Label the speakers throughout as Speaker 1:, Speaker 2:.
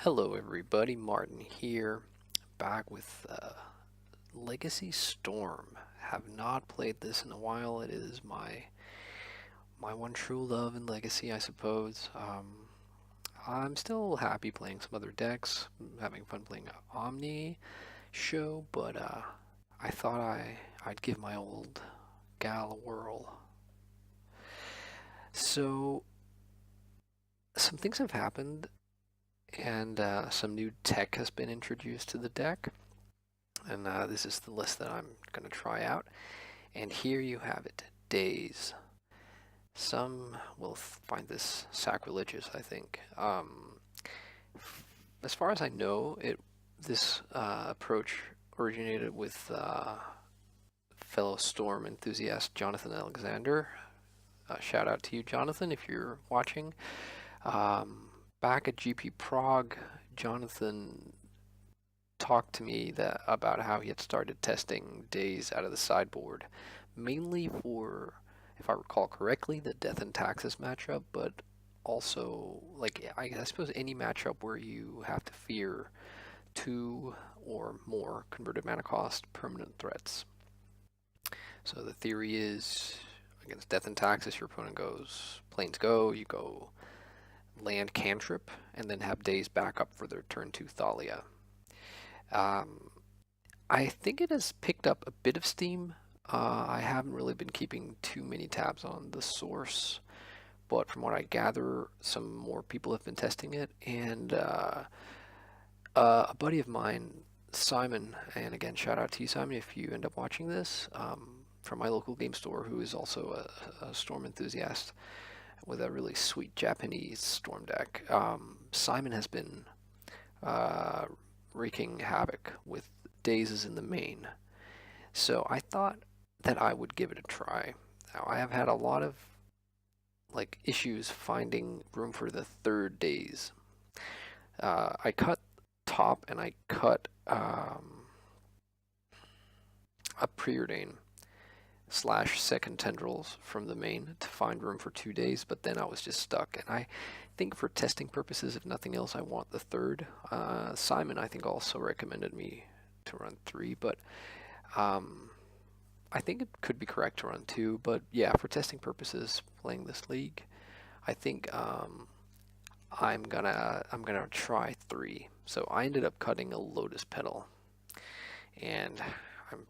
Speaker 1: Hello everybody, Martin here, back with Legacy Storm. Have not played this in a while. It is my one true love in Legacy, I suppose. I'm still happy playing some other decks, having fun playing Omni show, but I thought I'd give my old gal a whirl. So some things have happened, and some new tech has been introduced to the deck. And this is the list that I'm going to try out. And here you have it, Daze. Some will find this sacrilegious, I think. As far as I know, this approach originated with fellow Storm enthusiast Jonathan Alexander. Shout out to you, Jonathan, if you're watching. Back at GP Prague, Jonathan talked to me about how he had started testing Daze out of the sideboard, mainly for, if I recall correctly, the Death and Taxes matchup, but also, like, I suppose any matchup where you have to fear 2 or more converted mana cost permanent threats. So the theory is, against Death and Taxes, your opponent goes Plains Go, you go land cantrip, and then have Daze back up for their turn 2 Thalia. I think it has picked up a bit of steam. I haven't really been keeping too many tabs on the source, but from what I gather, some more people have been testing it, and a buddy of mine, Simon, and again, shout out to you, Simon, if you end up watching this, from my local game store, who is also a Storm enthusiast with a really sweet Japanese Storm deck. Simon has been wreaking havoc with Dazes in the main. So I thought that I would give it a try. Now, I have had a lot of issues finding room for the third Daze. I cut top and I cut a preordain / second tendrils from the main to find room for 2 Daze, but then I was just stuck, and I think for testing purposes, if nothing else, I want the third. Simon, I think, also recommended me to run 3, but I think it could be correct to run 2, but yeah, for testing purposes, playing this league, I think I'm gonna try 3. So I ended up cutting a Lotus Petal, and I'm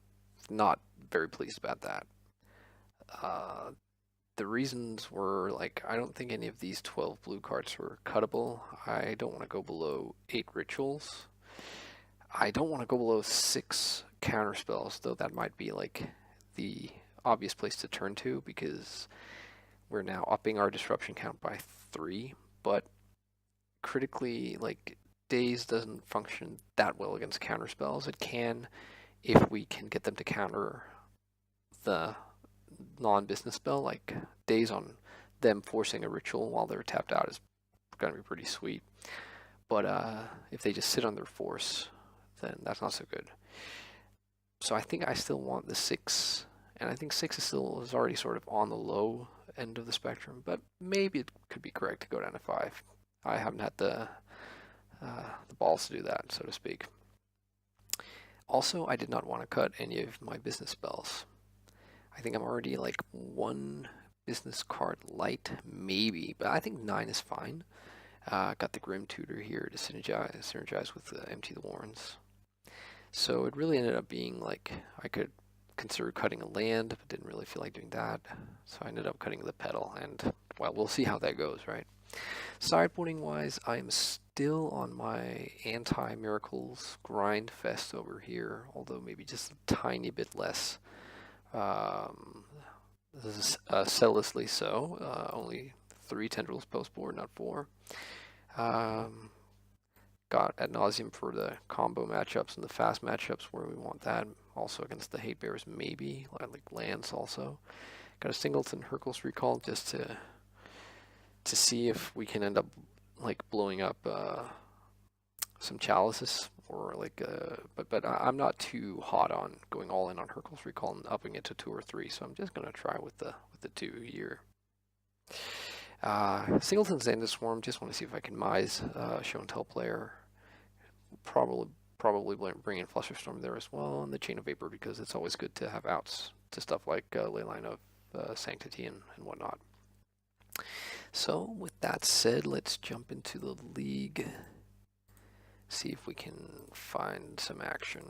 Speaker 1: not very pleased about that. The reasons were, I don't think any of these 12 blue cards were cuttable. I don't want to go below 8 rituals. I don't want to go below 6 counter spells, though that might be the obvious place to turn to, because we're now upping our disruption count by 3, but critically, Daze doesn't function that well against counter spells. It can if we can get them to counter the non-business spell, Daze on them forcing a ritual while they're tapped out is going to be pretty sweet. But if they just sit on their force, then that's not so good. So I think I still want the 6, and I think 6 is already sort of on the low end of the spectrum, but maybe it could be correct to go down to 5. I haven't had the balls to do that, so to speak. Also, I did not want to cut any of my business spells. I think I'm already 1 business card light, maybe, but I think 9 is fine. Got the Grim Tutor here to synergize with Empty the Warrens. So it really ended up being I could consider cutting a land, but didn't really feel like doing that. So I ended up cutting the Petal, and well, we'll see how that goes, right? Sideboarding wise, I am still on my anti-miracles grind fest over here, although maybe just a tiny bit less. Selflessly so. Only 3 tendrils post-board, not 4. Got ad nauseum for the combo matchups and the fast matchups where we want that. Also against the hate bears, maybe lands also. Got a Singleton Hercules recall just to see if we can end up blowing up some chalices, or but I'm not too hot on going all in on Hercules recall and upping it to 2 or 3, so I'm just gonna try with the 2 here. Singleton's Xander Swarm, just want to see if I can Mize Show and Tell player. probably bring in Flusterstorm there as well, and the Chain of Vapor, because it's always good to have outs to stuff like Leyline of Sanctity and whatnot. So with that said, let's jump into the league. See if we can find some action.